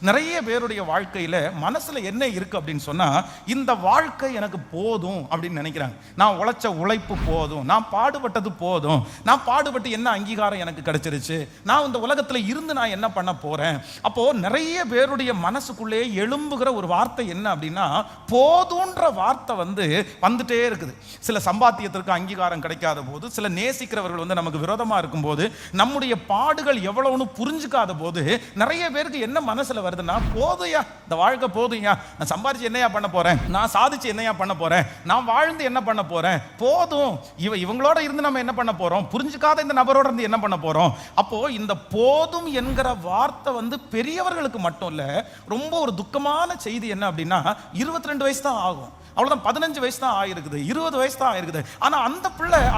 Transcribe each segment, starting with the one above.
நிறைய பேருடைய வாழ்க்கையில மனசுல என்ன இருக்கு அப்படின்னு சொன்னா, இந்த வாழ்க்கை எனக்கு போதும் அப்படின்னு நினைக்கிறாங்க. நான் உழைச்ச உழைப்பு போதும், நான் பாடுபட்டது போதும், நான் பாடுபட்டு என்ன அங்கீகாரம் எனக்கு கிடைச்சிருச்சு, நான் இந்த உலகத்துல இருந்து நான் என்ன பண்ண போறேன். அப்போ நிறைய பேருடைய மனசுக்குள்ளே எழும்புகிற ஒரு வார்த்தை என்ன அப்படின்னா, போதுன்ற வார்த்தை வந்துட்டே இருக்குது. சில சம்பாத்தியத்திற்கு அங்கீகாரம் கிடைக்காத போது, சில நேசிக்கிறவர்கள் நமக்கு விரோதமா இருக்கும் போது, நம்முடைய பாடுகள் எவ்வளவுன்னு புரிஞ்சுக்காத போது நிறைய பேருக்கு என்ன மனசுல வருதுன்னா, போதுயா இந்த வாழ்க்கை போதுயா, நான் சம்பாதிச்சு என்னையா பண்ண போறேன், நான் சாதிச்சு என்னையா பண்ண போறேன், நான் வாழ்ந்து என்ன பண்ண போறேன், போதும் இவங்களோட இருந்து நம்ம என்ன பண்ண போறோம், புரிஞ்சுக்காத இந்த நபரோட இருந்து என்ன பண்ண போறோம். அப்போ இந்த போதும் என்கிற வார்த்தை பெரியவர்களுக்கு மட்டும் இல்ல, ரொம்ப ஒரு துக்கமான செய்தி என்ன அப்படின்னா, 22 வயசு தான் ஆகும், அவ்வளவுதான், 15 வயசு தான் ஆயிருக்குது, 20 வயசு தான் ஆயிருக்குது. ஆனா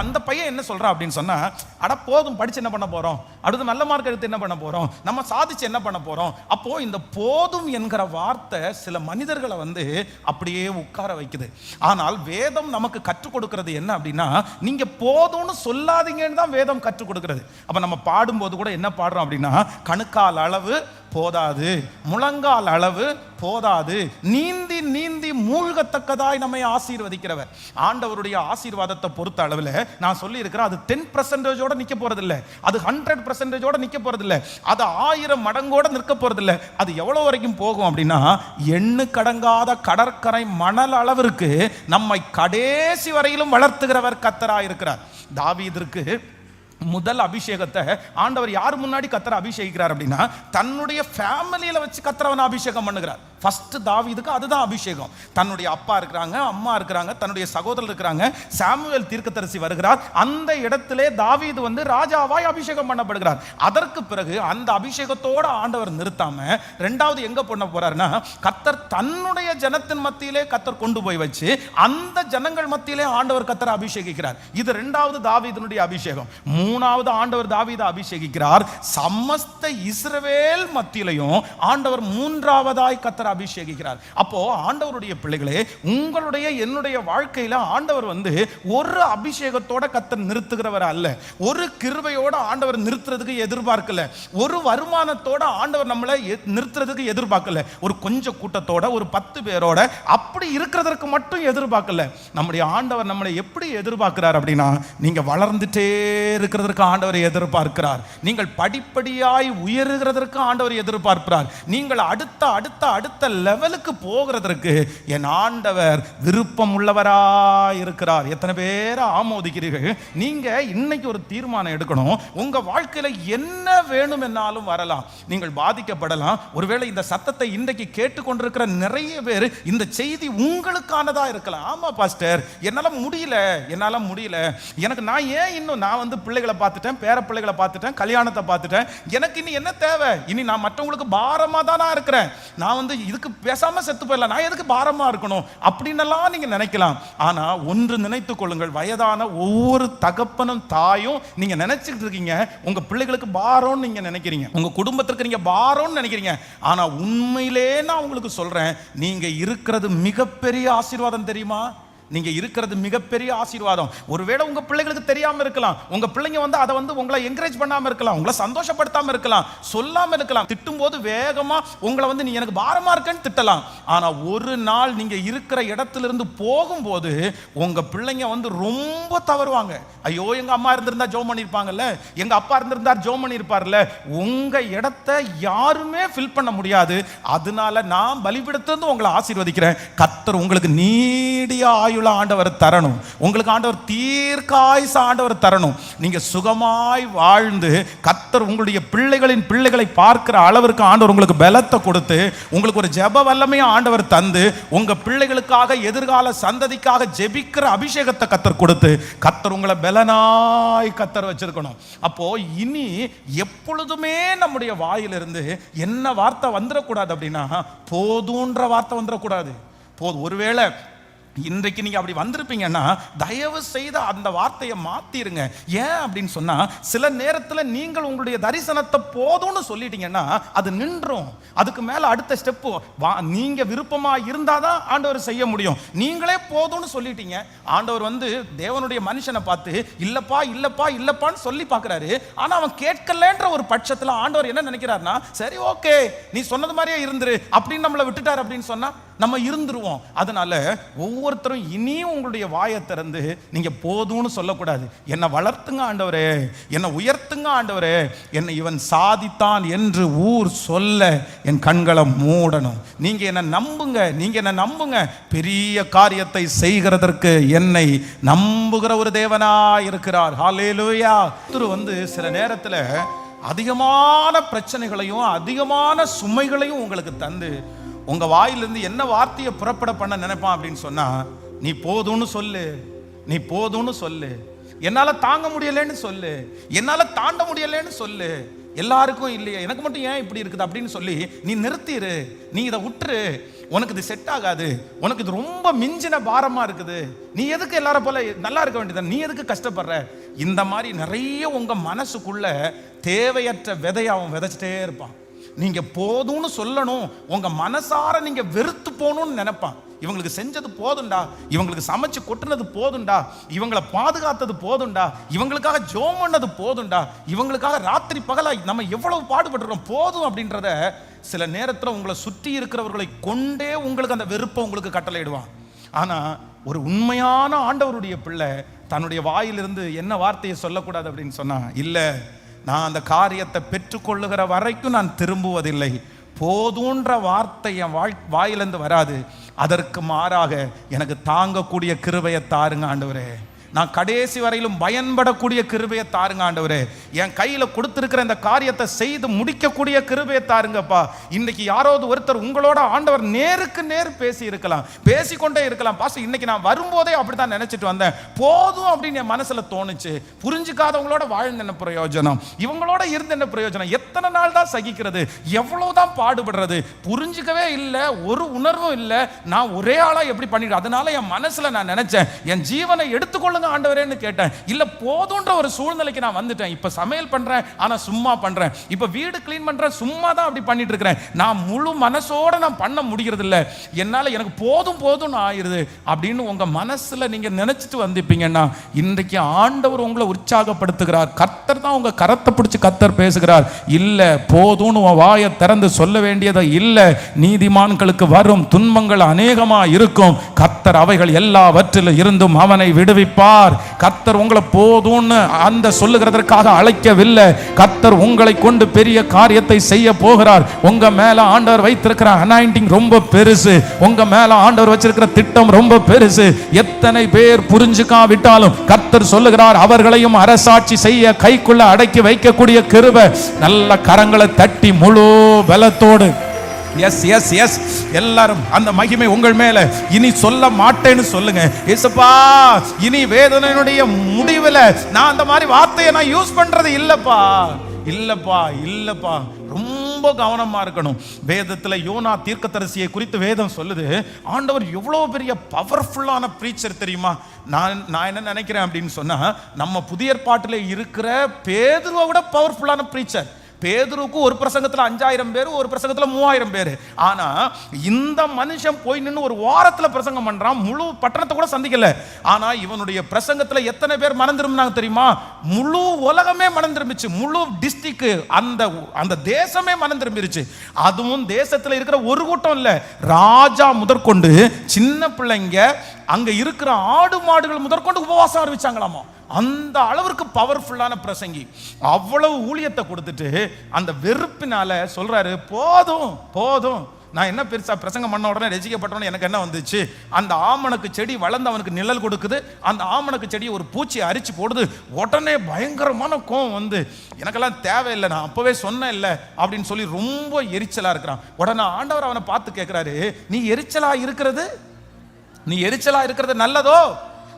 அந்த பையன் என்ன சொல்றான் அப்படின்னு சொன்னா, அட போதும், படிச்சு என்ன பண்ண போறோம், அடுத்து நல்ல மார்க் எடுத்து என்ன பண்ண போறோம், நம்ம சாதிச்சு என்ன பண்ண போறோம். அப்போ இந்த போதும் என்கிற வார்த்தை சில மனிதர்களை அப்படியே உட்கார வைக்குது. ஆனால் வேதம் நமக்கு கற்றுக் கொடுக்கிறது என்ன அப்படின்னா, நீங்க போதும்னு சொல்லாதீங்கன்னு தான் வேதம் கற்றுக் கொடுக்கிறது. அப்ப நம்ம பாடும்போது கூட என்ன பாடுறோம் அப்படின்னா, கணுக்கால் அளவு போதாது, முழங்கால் அளவு போதாது, நீந்தி நீந்தி மூழ்கத்தக்கதாய் நம்மை ஆசீர்வதிக்கிறவர். ஆண்டவருடைய ஆசீர்வாதத்தை பொறுத்த அளவில் நான் சொல்லி இருக்கிறேன், அது 10% நிற்க போறதில்லை, அது 100% நிற்க போறதில்லை, அது 1000 மடங்கோட நிற்க போறதில்லை. அது எவ்வளவு வரைக்கும் போகும் அப்படின்னா, எண்ணு கடங்காத கடற்கரை மணல் அளவிற்கு நம்மை கடைசி வரையிலும் வளர்த்துகிறவர் கர்த்தராய் இருக்கிறார். தாவீதிற்கு முதல் அபிஷேகத்தை ஆண்டவர் யார் முன்னாடி கர்த்தர் அபிஷேகிக்கிறார் அப்படின்னா, தன்னுடைய ஃபேமிலியில வச்சு கர்த்தரவனை அபிஷேகம் பண்ணுகிறார். ஃபர்ஸ்ட் தாவீதுக்கு அதுதான் அபிஷேகம். தன்னுடைய அப்பா இருக்கிறாங்க, அம்மா இருக்கிறாங்க, தன்னுடைய சகோதரர் இருக்கிறாங்க, சாமுவேல் தீர்க்கதரிசி வருகிறார். அந்த இடத்திலே தாவீது ராஜாவாய் அபிஷேகம் பண்ணப்படுகிறார். அதற்கு பிறகு அந்த அபிஷேகத்தோட ஆண்டவர் நிறுத்தாம இரண்டாவது எங்க பண்ண போறாருன்னா, கர்த்தர் தன்னுடைய ஜனத்தின் மத்தியிலே கர்த்தர் கொண்டு போய் வச்சு அந்த ஜனங்கள் மத்தியிலே ஆண்டவர் கர்த்தரை அபிஷேகிக்கிறார். இது இரண்டாவது தாவீதினுடைய அபிஷேகம். மூணாவது ஆண்டவர் தாவீதை அபிஷேகிக்கிறார். சமஸ்த இஸ்ரவேல் மத்தியிலையும் ஆண்டவர் மூன்றாவதாய் கர்த்தர் அபிஷேகிக்கிறார். அப்போ ஆண்டவருடைய பிள்ளைகளே, உங்களுடைய என்னுடைய வாழ்க்கையில ஆண்டவர் ஒரு அபிஷேகத்தோட கர்த்தர் நிறுத்துகிறவர் அல்ல, ஒரு கிருபையோட ஆண்டவர் நிறுத்துறதுக்கு எதிர்பார்க்கல, ஒரு வருமானத்தோட ஆண்டவர் நம்மளை நிறுத்துறதுக்கு எதிர்பார்க்கல, ஒரு கொஞ்சம் கூட்டத்தோட ஒரு 10 பேரோட அப்படி இருக்கிறதற்கு மட்டும் எதிர்பார்க்கல. நம்முடைய ஆண்டவர் நம்மளை எப்படி எதிர்பார்க்கிறார் அப்படின்னா, நீங்க வளர்ந்துட்டே இருக்கிறதற்கு ஆண்டவர் எதிர்பார்க்கிறார், நீங்கள் படிப்படியாய் உயர்கிறதற்கு ஆண்டவர் எதிர்பார்க்கிறார், நீங்கள் அடுத்த அடுத்த அடுத்த லெவலுக்கு போகிறதற்கு என் ஆண்டவர் விருப்பம் உள்ளவராய் இருக்கிறார். எத்தனை பேர் ஆமோதிக்கிறீர்கள்? நீங்க இன்னைக்கு ஒரு தீர்மானம் எடுக்கணும். உங்க வாழ்க்கையில என்ன வேணும் என்னாலும் வரலாம், நீங்கள் பாதிக்கப்படலாம். ஒருவேளை இந்த சத்தத்தை இன்றைக்கு கேட்டுக்கொண்டிருக்கிற நிறைய பேர் இந்த செய்தி உங்களுக்கானதா இருக்கலாம். ஆமா பாஸ்டர், என்னால முடியல, எனக்கு நான் ஏன் இன்னும் நான் பிள்ளைகளை பார்த்துட்டேன், பேர பிள்ளைகளை பார்த்துட்டேன், கல்யாணத்தை பார்த்துட்டேன், எனக்கு இனி என்ன தேவை, இனி நான் மற்றவங்களுக்கு பாரமா தான் நான் இருக்கிறேன், நான் இதுக்கு பேசாம செத்து போயிடலாம், நான் எதுக்கு பாரமா இருக்கணும் அப்படின்னெல்லாம் நீங்க நினைக்கலாம். ஆனா ஒன்று நினைத்துக் கொள்ளுங்கள், வயதான ஒவ்வொரு தகப்பனும் தாயும் நீங்க நினைச்சிட்டு இருக்கீங்க, உங்க பிள்ளைகளுக்கு பாரம் நீங்க நினைக்கிறீங்க, உங்க குடும்பத்திற்கு நீங்க பாரம் நினைக்கிறீங்க. ஆனா உண்மையிலே நான் உங்களுக்கு சொல்றேன், நீங்க இருக்கிறது மிகப்பெரிய ஆசீர்வாதம். தெரியுமா? நீங்க இருக்கிறது மிகப்பெரிய ஆசீர்வாதம். ஒருவேளை உங்க பிள்ளைகளுக்கு தெரியாம இருக்கலாம், உங்க பிள்ளைங்க அதை உங்களை என்கரேஜ் பண்ணாம இருக்கலாம், உங்களை சந்தோஷப்படுத்தாம இருக்கலாம், சொல்லாம இருக்கலாம், திட்டும் போது வேகமா உங்களை நீ எனக்கு பாரமா இருக்கன்னு திட்டலாம். ஆனா ஒரு நாள் நீங்க இருக்கிற இடத்திலிருந்து போகும்போது உங்க பிள்ளைங்க ரொம்ப தவறுவாங்க. ஐயோ, எங்க அம்மா இருந்திருந்தா ஜோம் பண்ணிருப்பாங்கல்ல, எங்க அப்பா இருந்திருந்தா ஜோம் பண்ணிருப்பார்ல. உங்க இடத்தை யாருமே ஃபில் பண்ண முடியாது. அதனால நான் பலிபீடத்திலிருந்து உங்களை ஆசீர்வதிக்கிறேன். கர்த்தர் உங்களுக்கு நீடிய ஆண்டவர் தரணும், உங்களுக்கு ஆண்டவர் தீர்க்காயுசு ஆண்டவர் தரணும். நீங்க சுகமாய் வாழ்ந்து கர்த்தர் உங்களுடைய பிள்ளைகளின் பிள்ளைகளை பார்க்கிற அளவிற்கு ஆண்டவர் உங்களுக்கு பலத்தை கொடுத்து, உங்களுக்கு ஒரு ஜெப வல்லமையை ஆண்டவர் தந்து, உங்க பிள்ளைகளுக்காக எதிர்கால சந்ததிக்காக ஜெபிக்கிற அபிஷேகத்தை கர்த்தர் கொடுத்து, கர்த்தர் உங்களை பலனாய் கர்த்தர் வச்சிருக்கணும். அப்போ இனி எப்பொழுதுமே நம்முடைய வாயிலிருந்து என்ன வார்த்தை வந்துடக்கூடாது அப்படின்னா, போதுன்ற வார்த்தை வந்துடக்கூடாது. போதும். ஒருவேளை இன்றைக்கு நீங்க அப்படி வந்திருப்பீங்கன்னா தயவு செய்து அந்த வார்த்தையை மாத்திருங்க. ஏன் அப்படின்னு சொன்னா, சில நேரத்துல நீங்கள் உங்களுடைய தரிசனத்தை போதும்னு சொல்லிட்டீங்கன்னா அது நின்றும். அதுக்கு மேல அடுத்த ஸ்டெப் நீங்க விருப்பமா இருந்தாதான் ஆண்டவர் செய்ய முடியும். நீங்களே போதும்னு சொல்லிட்டீங்க. ஆண்டவர் தேவனுடைய மனுஷனை பார்த்து இல்லப்பா இல்லப்பா இல்லப்பான்னு சொல்லி பார்க்கிறாரு. ஆனா அவன் கேட்கலன்ற ஒரு பட்சத்துல ஆண்டவர் என்ன நினைக்கிறாருன்னா, சரி ஓகே நீ சொன்னது மாதிரியே இருந்துரு அப்படின்னு நம்மளை விட்டுட்டார் அப்படின்னு சொன்னா நம்ம இருந்துருவோம். அதனால ஒவ்வொருத்தரும் இனியும் உங்களுடைய வாயை திறந்து நீங்க போதும்னு சொல்லக்கூடாது. என்னை வளர்த்துங்க ஆண்டவரே, என்னை உயர்த்துங்க ஆண்டவரே, என்னை இவன் சாதித்தான் என்று ஊர் சொல்ல என் கண்களை மூடணும். நீங்க என்ன நம்புங்க, நீங்க என்ன நம்புங்க. பெரிய காரியத்தை செய்கிறதற்கு என்னை நம்புகிற ஒரு தேவனா இருக்கிறார். ஹல்லேலூயா. சில நேரத்தில் அதிகமான பிரச்சனைகளையும் அதிகமான சுமைகளையும் உங்களுக்கு தந்து உங்க வாயிலிருந்து என்ன வார்த்தையை புறப்பட பண்ண நினைப்பான் அப்படின்னு சொன்னா, நீ போதும்னு சொல்லு, நீ போதும்னு சொல்லு, என்னால தாங்க முடியலன்னு சொல்லு, என்னால தாண்ட முடியலன்னு சொல்லு. எல்லாருக்கும் இல்லையே, எனக்கு மட்டும் ஏன் இப்படி இருக்குது அப்படின்னு சொல்லி நீ நிறுத்திடு, நீ இதை விட்டுரு, உனக்கு இது செட் ஆகாது, உனக்கு இது ரொம்ப மிஞ்சின பாரமா இருக்குது, நீ எதுக்கு எல்லாரும் போல நல்லா இருக்க வேண்டியது, நீ எதுக்கு கஷ்டப்படுற. இந்த மாதிரி நிறைய உங்க மனசுக்குள்ள தேவையற்ற விதையை அவன் விதைச்சிட்டே இருப்பான். நீங்க போதும்னு சொல்லணும், உங்க மனசார நீங்க வெறுத்து போகணும்னு நினைப்பான். இவங்களுக்கு செஞ்சது போதுண்டா, இவங்களுக்கு சமைச்சு கொட்டுனது போதுண்டா, இவங்களை பாதுகாத்தது போதுண்டா, இவங்களுக்காக ஜெபம் பண்ணது போதுண்டா, இவங்களுக்காக ராத்திரி பகலா நம்ம எவ்வளவு பாடுபட்டுறோம் போதும் அப்படின்றத சில நேரத்தில் உங்களை சுற்றி இருக்கிறவர்களை கொண்டே உங்களுக்கு அந்த வெறுப்பை உங்களுக்கு கட்டளையிடுவான். ஆனா ஒரு உண்மையான ஆண்டவருடைய பிள்ளை தன்னுடைய வாயிலிருந்து என்ன வார்த்தையை சொல்லக்கூடாது அப்படின்னு சொன்னா, இல்ல நான் அந்த காரியத்தை பெற்றுக்கொள்ளுகிற வரைக்கும் நான் திரும்புவதில்லை. போதுன்ற வார்த்தை என் வாயிலிருந்து வராது. அதற்கு மாறாக எனக்கு தாங்கக்கூடிய கிருபையை தாருங்க ஆண்டவரே, நான் கடைசி வரையிலும் பயன்படக்கூடிய கிருபையை தாருங்க ஆண்டவரே, என் கையில கொடுத்திருக்கிற இந்த காரியத்தை செய்து முடிக்கக்கூடிய கிருபையை தாருங்கப்பா. இன்னைக்கு யாராவது ஒருத்தர் உங்களோட ஆண்டவர் நேருக்கு நேர் பேசி இருக்கலாம், பேசிக்கொண்டே இருக்கலாம். பாஸ்டர் இன்னைக்கு நான் வரும்போதே அப்படித்தான் நினைச்சிட்டு வந்தேன், போதும் அப்படின்னு என் மனசுல தோணுச்சு. புரிஞ்சுக்காதவங்களோட வாழ்ந்து என்ன பிரயோஜனம், இவங்களோட இருந்து என்ன பிரயோஜனம், எத்தனை நாள் தான் சகிக்கிறது, எவ்வளவுதான் பாடுபடுறது, புரிஞ்சுக்கவே இல்லை, ஒரு உணர்வும் இல்லை, நான் ஒரே ஆளா எப்படி பண்ணிடுறேன். அதனால என் மனசுல நான் நினைச்சேன், என் ஜீவனை எடுத்துக்கொள்ளுங்க ஆண்டவரேன்னு கேட்டேன். இல்ல போதுன்ற ஒரு சூழ்நிலைக்கு நான் வந்துட்டேன். இப்ப சமையல் பண்றேன் ஆனா சும்மா பண்றேன், இப்ப வீடு கிளீன் பண்றேன் சும்மா தான் அப்படி பண்ணிட்டு இருக்கிறேன், நான் முழு மனசோட நான் பண்ண முடிகிறது இல்ல, என்னால எனக்கு போதும் போதும்னு ஆயிருது அப்படின்னு உங்க மனசுல நீங்க நினைச்சிட்டு வந்திருப்பீங்கன்னா இன்றைக்கு ஆண்டவர் உங்களை உற்சாகப்படுத்துகிறார். கர்த்தர் தான் உங்க கரத்தை பிடிச்சு கர்த்தர் பேசுகிறார். இல்ல போதும்னு வாயை திறந்து சொல்ல வேண்டியதை இல்ல, நீதிமான்களுக்கு வரும் துன்பங்கள் அநேகமா இருக்கும், கர்த்தர் அவைகள் எல்லாவற்றிலும் இருந்தும் அவனை விடுவிப்பார். கர்த்தர் உங்களை போதும்னு அந்த சொல்லுகிறதற்காக அழைக்கவில்லை. கர்த்தர் உங்களை கொண்டு பெரிய காரியத்தை செய்ய போகிறார். உங்க மேல ஆண்டவர் வைத்திருக்கிற அனாயிண்டிங் ரொம்ப பெருசு, உங்க மேல ஆண்டவர் வச்சிருக்கிற திட்டம் ரொம்ப பெருசு. எத்தனை பேர் புரிஞ்சுக்காவிட்டாலும் கர்த்தர் சொல்லுகிறார், அவர்களையும் அரசாட்சி செய்ய கைக்குள்ள அடக்கி வைக்கக்கூடிய கிருபை. நல்ல கரங்களை தட்டி முழு பலத்தோடு எஸ் எஸ் எஸ் எல்லாரும் அந்த மகிமை உங்கள் மேல இனி சொல்ல மாட்டேன்னு சொல்லுங்க. ஏசப்பா இனி வேதனையினுடைய முடிவில் நான் அந்த மாதிரி வார்த்தையை நான் யூஸ் பண்றது இல்லப்பா, இல்லப்பா இல்லப்பா. ரொம்ப கவனமா இருக்கணும். வேதத்துல யோனா தீர்க்கதரிசியை குறித்து வேதம் சொல்லுது, ஆண்டவர் எவ்வளவு பெரிய பவர்ஃபுல்லான பிரீச்சர் தெரியுமா. நான் என்ன நினைக்கிறேன் அப்படின்னு சொன்னா, நம்ம புதிய ஏற்பாட்டில் இருக்கிற பேதுருவை விட பவர்ஃபுல்லான பிரீச்சர். பேதுருக்கு ஒரு பிரசங்கத்துல 5000 பேர், ஒரு பிரசங்கத்துல 3000 பேர். ஆனா இந்த மனுஷன் போய் நின்று ஒரு வாரத்துல பிரசங்கம் பண்றான், முழு பட்டணத்தை கூட சந்திக்கல. ஆனா இவனுடைய பிரசங்கத்துல எத்தனை பேர் மனம் திரும்பினாங்க தெரியுமா? முழு உலகமே மனம் திரும்பிச்சு, முழு டிஸ்ட்ரிக்ட் அந்த தேசமே மனம் திரும்பிருச்சு. அதுவும் தேசத்துல இருக்கிற ஒரு கூட்டம் இல்ல, ராஜா முதற்கொண்டு சின்ன பிள்ளைங்க அங்க இருக்கிற ஆடு மாடுகள் முதற்கொண்டு உபவாசம் ஆரம்பிச்சாங்களாமா. அந்த அளவிற்கு பவர்ஃபுல்லான பிரசங்கி. அவ்வளவு ஊழியத்தை கொடுத்துட்டு அந்த வெறுப்பினால சொல்றாரு, போதும் போதும், நான் என்ன பெருசா பிரசங்கம் பண்ண உடனே ரசிக்கப்பட்டவன எனக்கு என்ன வந்துச்சு, அந்த ஆமணக்கு செடி வளர்ந்து அவனுக்கு நிழல் கொடுக்குது, அந்த ஆமணக்கு செடியை ஒரு பூச்சி அரிச்சு போடுது, உடனே பயங்கரமான கோவம் வந்து எனக்கெல்லாம் தேவையில்லை, நான் அப்பவே சொன்னேன் இல்லை அப்படின்னு சொல்லி ரொம்ப எரிச்சலா இருக்கிறான். உடனே ஆண்டவர் அவனை பார்த்து கேட்கிறாரு, நீ எரிச்சலா இருக்கிறது நல்லதோ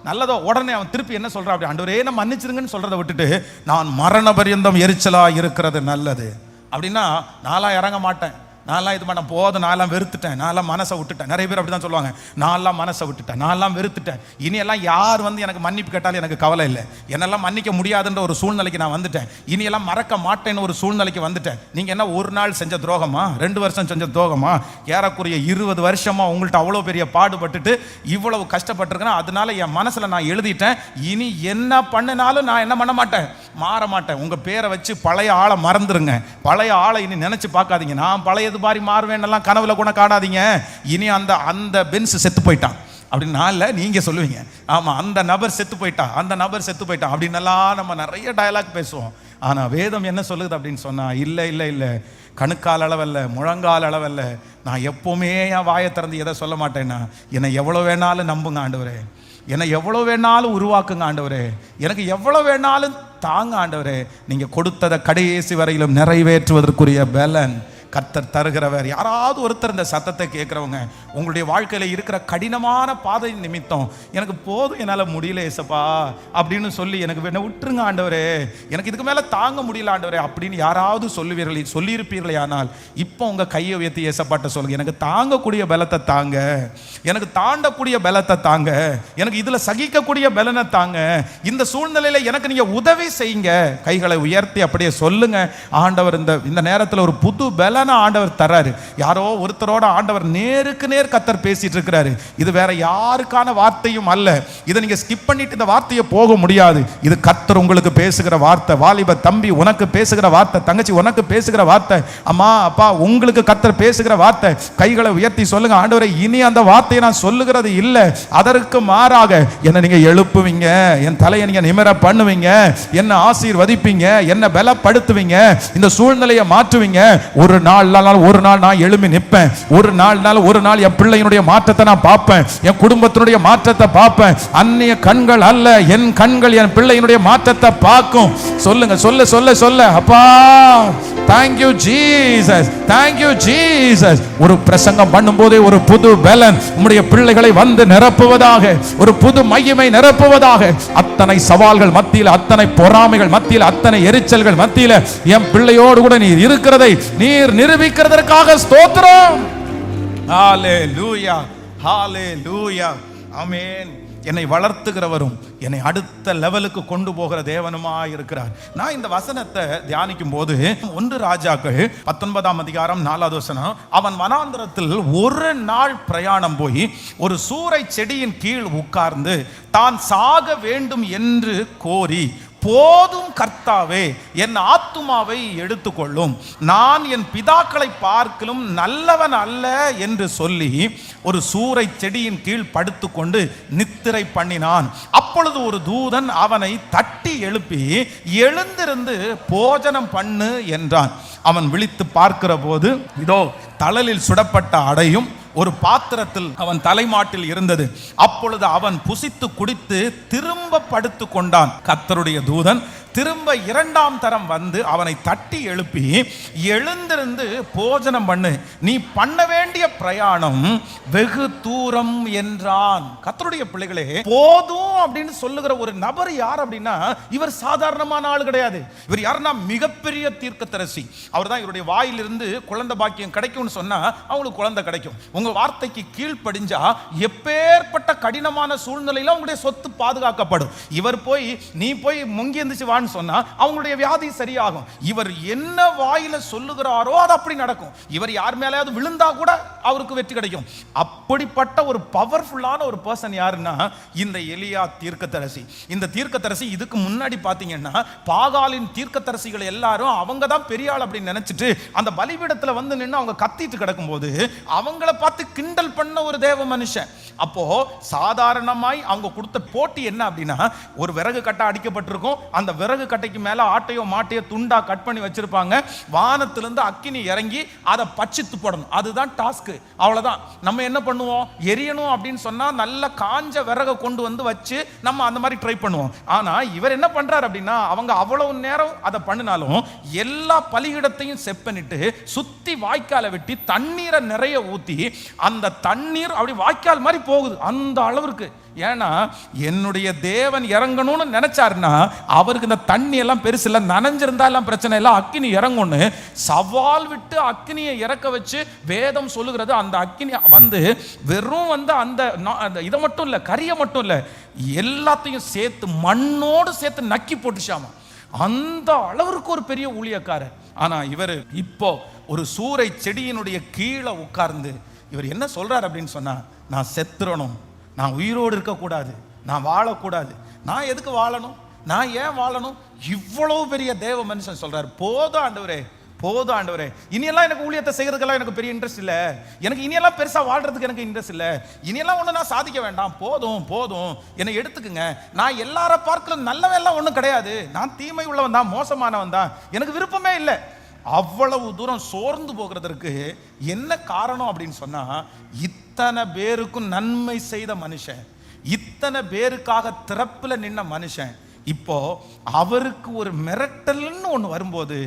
நல்லதோ? உடனே அவன் திருப்பி என்ன சொல்றான், அப்படி ஆண்டவரே நம்ம மன்னிச்சிருங்கன்னு சொல்றதை விட்டுட்டு, நான் மரண பரியந்தம் எரிச்சலா இருக்கிறது நல்லது அப்படின்னா, நான்லாம் இறங்க மாட்டேன், நான்லாம் இது பண்ண போதும், நான்லாம் வெறுத்துட்டேன், நான்லாம் மனசை விட்டுட்டேன். நிறைய பேர் அப்படி தான் சொல்லுவாங்க, நான்லாம் மனசை விட்டுட்டேன், நான்லாம் வெறுத்துட்டேன், இனியெல்லாம் யார் வந்து எனக்கு மன்னிப்பு கேட்டாலும் எனக்கு கவலை இல்லை, என்னெல்லாம் மன்னிக்க முடியாதுன்ற ஒரு சூழ்நிலைக்கு நான் வந்துட்டேன், இனியெல்லாம் மறக்க மாட்டேன்னு ஒரு சூழ்நிலைக்கு வந்துட்டேன். நீங்கள் என்ன ஒரு நாள் செஞ்ச துரோகமா, 2 வருஷம் செஞ்ச துரோகமா, ஏறக்குறைய 20 வருஷமா உங்கள்கிட்ட அவ்வளோ பெரிய பாடுபட்டுட்டு இவ்வளவு கஷ்டப்பட்டிருக்கேன், அதனால என் மனசில் நான் எழுதிட்டேன், இனி என்ன பண்ணினாலும் நான் என்ன பண்ண மாட்டேன், மாற மாட்டேன். உங்கள் பேரை வச்சு பழைய ஆளை மறந்துருங்க, பழைய ஆளை இனி நினச்சி பார்க்காதீங்க. நான் பழையது மாதிரி மாறுவேன்னெல்லாம் கனவுல கூட காணாதீங்க. இனி அந்த பென்ஸ் செத்து போயிட்டான் அப்படின்னு நான் இல்லை, நீங்கள் சொல்லுவீங்க, ஆமாம் அந்த நபர் செத்து போயிட்டான், அந்த நபர் செத்து போயிட்டான் அப்படின்னெல்லாம் நம்ம நிறைய டயலாக் பேசுவோம். ஆனால் வேதம் என்ன சொல்லுது அப்படின்னு சொன்னால், இல்லை இல்லை இல்லை, கணுக்கால் அளவல்ல, முழங்கால் அளவல்ல, நான் எப்போவுமே என் வாயை திறந்து எதை சொல்ல மாட்டேன்னா, என்னை எவ்வளோ வேணாலும் நம்புங்க ஆண்டவரே, என்னை எவ்வளோ வேணாலும் உருவாக்குங்க ஆண்டவரே, எனக்கு எவ்வளோ வேணாலும் தாங்க ஆண்டவரே, நீங்கள் கொடுத்ததை கடைசி வரையிலும் நிறைவேற்றுவதற்குரிய பலன் கர்த்தர் தருகிறவர். யாராவது ஒருத்தர் இந்த சத்தத்தை கேட்குறவங்க, உங்களுடைய வாழ்க்கையில் இருக்கிற கடினமான பாதை நிமித்தம் எனக்கு போதும், என்னால் முடியல ஏசப்பா அப்படின்னு சொல்லி எனக்கு வேணா விட்டுருங்க ஆண்டவரே, எனக்கு இதுக்கு மேலே தாங்க முடியல ஆண்டவரே அப்படின்னு யாராவது சொல்லியிருப்பீர்களே, ஆனால் இப்போ உங்கள் கையை உயர்த்தி ஏசப்பாட்ட சொல்லுங்க, எனக்கு தாங்கக்கூடிய பலத்தை தாங்க, எனக்கு தாண்டக்கூடிய பலத்தை தாங்க, எனக்கு இதில் சகிக்கக்கூடிய பலனை தாங்க, இந்த சூழ்நிலையில் எனக்கு நீங்கள் உதவி செய்யுங்க. கைகளை உயர்த்தி அப்படியே சொல்லுங்க. ஆண்டவர் இந்த நேரத்தில் ஒரு புது பலன் ஆண்டவர் தர்றாரு. யாரோ ஒருத்தரோட ஆண்டவர் நேருக்கு நேர் கர்த்தர் பேசிட்டு இருக்கிறாரு. இது வேற யாருக்கான வார்த்தையும் அல்ல. இதை நீங்க ஸ்கிப் பண்ணிட்டு இந்த வார்த்தையை போக முடியாது. இது கர்த்தர் உங்களுக்கு பேசுகிற வார்த்தை. வாலிப தம்பி உனக்கு பேசுகிற வார்த்தை, தங்கச்சி உனக்கு பேசுகிற வார்த்தை, அம்மா அப்பா உங்களுக்கு கர்த்தர் பேசுகிற வார்த்தை. கைகளை உயர்த்தி சொல்லுங்க, ஆண்டவரே இனி அந்த வார்த்தையை நான் சொல்லுகிறது இல்லை, அதற்கு மாறாக என்னை நீங்க எழுப்புவீங்க, என் தலையை நீங்க நிமிர பண்ணுவீங்க, என்ன ஆசீர்வதிப்பீங்க, என்ன பலப்படுத்துவீங்க, இந்த சூழ்நிலையை மாற்றுவீங்க. ஒரு நாள் நான் எழும்பி நிற்பேன். ஒரு நாள் என் பிள்ளையினுடைய மாற்றத்தை நான் பார்ப்பேன், என் குடும்பத்தினுடைய மாற்றத்தை பார்ப்பேன். அந்நிய கண்கள் அல்ல, என் கண்கள் என் பிள்ளையினுடைய மாற்றத்தை பார்க்கும். சொல்லுங்க, சொல்ல சொல்ல சொல்ல அப்பா thank you Jesus, thank you Jesus. ஒரு பிரசங்கம் பண்ணும்போதே ஒரு புது பலன் உம்முடைய பிள்ளைகளை வந்து நிரப்புவதாக, ஒரு புது மகிமை நிரப்புவதாக. அத்தனை சவால்கள் மத்தியில், அத்தனை பொறாமைகள் மத்தியில், அத்தனை எரிச்சல்கள் மத்தியில் என் பிள்ளையோடு கூட நீர் இருக்கிறதை நீர் நிரூபிக்கிறதற்காக ஸ்தோத்திரம். ஹalleluya, hallelujah, ஆமென். என்னை வளர்த்துகிறவரும் என்னை அடுத்த லெவலுக்கு கொண்டு போகிற தேவனுமாய் இருக்கிறார். நான் இந்த வசனத்தை தியானிக்கும் போது 1 ராஜாக்கள் 19ஆம் அதிகாரம் 4வது வசனம், அவன் வனாந்தரத்தில் ஒரு நாள் பிரயாணம் போய் ஒரு சூரை செடியின் கீழ் உட்கார்ந்து தான் சாக வேண்டும் என்று கோரி, போதும் கர்த்தாவே என் ஆத்துமாவை எடுத்துக்கொள்ளும், நான் என் பிதாக்களை பார்க்கலும் நல்லவன் அல்ல என்று சொல்லி ஒரு சூரை செடியின் கீழ் படுத்துக்கொண்டு நித்திரை பண்ணினான். அப்பொழுது ஒரு தூதன் அவனை தட்டி எழுப்பி, எழுந்திருந்து போஜனம் பண்ணு என்றான். அவன் விழித்து பார்க்கிற போது இதோ தழலில் சுடப்பட்ட அடையும் ஒரு பாத்திரத்தில் அவன் தலைமாட்டில் இருந்தது. அப்பொழுது அவன் புசித்து குடித்து திரும்ப படுத்து கொண்டான். கர்த்தருடைய தூதன் திரும்ப 2ஆம் தரம் வந்து அவனை தட்டி எழுப்பி, எழுந்திருந்து போஜனம் பண்ணு, நீ பண்ண வேண்டிய பிரயாணம் வெகு தூரம் என்றான். கர்த்தருடைய பிள்ளைகளே, போதும் அப்படின்னு சொல்லுகிற ஒரு நபர் யார் அப்படின்னா, இவர் சாதாரணமான ஆள் கிடையாது. இவர் யாருன்னா மிகப்பெரிய தீர்க்கதரிசி. அவர் தான் இவருடைய வாயிலிருந்து குழந்தை பாக்கியம் கிடைக்கும்னு சொன்னா அவங்களுக்கு குழந்தை கிடைக்கும். உங்க வார்த்தைக்கு கீழ்ப்படிஞ்சா எப்பேற்பட்ட கடினமான சூழ்நிலையில உங்களுடைய சொத்து பாதுகாக்கப்படும். இவர் போய் நீ போய் முங்கி எந்திரிச்சு வான்னு சொன்னா அவங்களுடைய வியாதி சரியாகும். இவர் என்ன வாயில சொல்லுகிறாரோ அது அப்படி நடக்கும். இவர் யார் மேலேயாவது விழுந்தா கூட அவருக்கு வெற்றி கிடைக்கும். அப்படிப்பட்ட ஒரு பவர்ஃபுல்லான ஒரு பர்சன் யாருன்னா இந்த எலியா தீர்க்கதரிசி. இந்த தீர்க்கதரிசி இதுக்கு முன்னாடி பாத்தீங்கன்னா பாகாலின் தீர்க்கதரிசிகள் எல்லாரும் அவங்க தான் பெரிய ஆள் அப்படின்னு நினைச்சிட்டு அந்த பலிபீடத்துல வந்து நின்று அவங்க கத்திட்டு கிடக்கும் போது அவங்கள பார்த்து கிண்டல் பண்ண ஒரு தேவ மனுஷன். அப்போ சாதாரணமாய் அவங்க கொடுத்த போட்டி என்ன அப்படின்னா, ஒரு விறகு கட்டை அடிக்கப்பட்டிருக்கும், அந்த விறகு கட்டைக்கு மேல ஆட்டையோ மாட்டையோ துண்டா கட் பண்ணி வச்சிருப்பாங்க. வானத்திலிருந்து அக்கினி இறங்கி அதை பச்சித்து போடணும். அதுதான் டாஸ்க். அவ்வளவுதான். நம்ம என்ன பண்ணுவோம், எரியணும் அப்படின்னு சொன்னா நல்ல காஞ்ச விறகு கொண்டு வந்து வச்சு நம்ம அந்த மாதிரி ட்ரை பண்ணுவோம். ஆனா இவர் என்ன பண்றாரு அப்படின்னா, அவங்க அவ்வளவு நேரம் அதை பண்ணினாலும் எல்லா பலியிடத்தையும் செட் பண்ணிட்டு சுத்தி வாய்க்காலை வெட்டி தண்ணீரை நிறைய ஊத்தி அந்த தண்ணீர் அப்படி வாய்க்கால் மாதிரி போகுது. அந்த அளவிற்கு ஏன்னா என்னுடைய தேவன் இறங்கணும்னு நினைச்சாருன்னா அவருக்கு இந்த தண்ணி எல்லாம் பெருசு இல்லை, நனைஞ்சிருந்தா எல்லாம் பிரச்சனை இல்லை, அக்கினி இறங்கும்னு சவால் விட்டு அக்கினியை இறக்க வச்சு வேதம் சொல்லுகிறது. அந்த அக்கினி வந்து வெறும் வந்து அந்த இதை மட்டும் இல்லை, கரியை மட்டும் இல்லை, எல்லாத்தையும் சேர்த்து மண்ணோடு சேர்த்து நக்கி போட்டுச்சாமா. அந்த அளவிற்கு ஒரு பெரிய ஊழியக்காரர். ஆனா இவர் இப்போ ஒரு சூறை செடியினுடைய கீழே உட்கார்ந்து இவர் என்ன சொல்றார் அப்படின்னு சொன்னா, நான் செத்துறணும், நான் உயிரோடு இருக்கக்கூடாது, நான் வாழக்கூடாது. நான் எதுக்கு வாழணும், நான் ஏன் வாழணும்? இவ்வளவு பெரிய தேவ மனுஷன் சொல்றாரு, போதும் ஆண்டவரே, போதும் ஆண்டவரே, இனியெல்லாம் எனக்கு ஊழியத்தை செய்யறதுக்கெல்லாம் எனக்கு பெரிய இன்ட்ரெஸ்ட் இல்லை, எனக்கு இனியெல்லாம் பெருசா வாழ்றதுக்கு எனக்கு இன்ட்ரெஸ்ட் இல்லை, இனியெல்லாம் ஒண்ணு நான் சாதிக்க வேண்டாம், போதும் போதும் என்னை எடுத்துக்குங்க, நான் எல்லார பார்க்கல நல்லவன் எல்லாம் ஒன்றும் கிடையாது, நான் தீமை உள்ளவன் தான், மோசமானவன் தான், எனக்கு விருப்பமே இல்லை. அவ்வளவு தூரம் சோர்ந்து போகிறதற்கு என்ன காரணம் அப்படின்னு சொன்னா, இத்தனை பேருக்கும் நன்மை செய்த மனுஷன், இத்தனை பேருக்காக திறப்புல நின்ன மனுஷன், இப்போ அவருக்கு ஒரு மிரட்டல்னு ஒன்று வரும்போது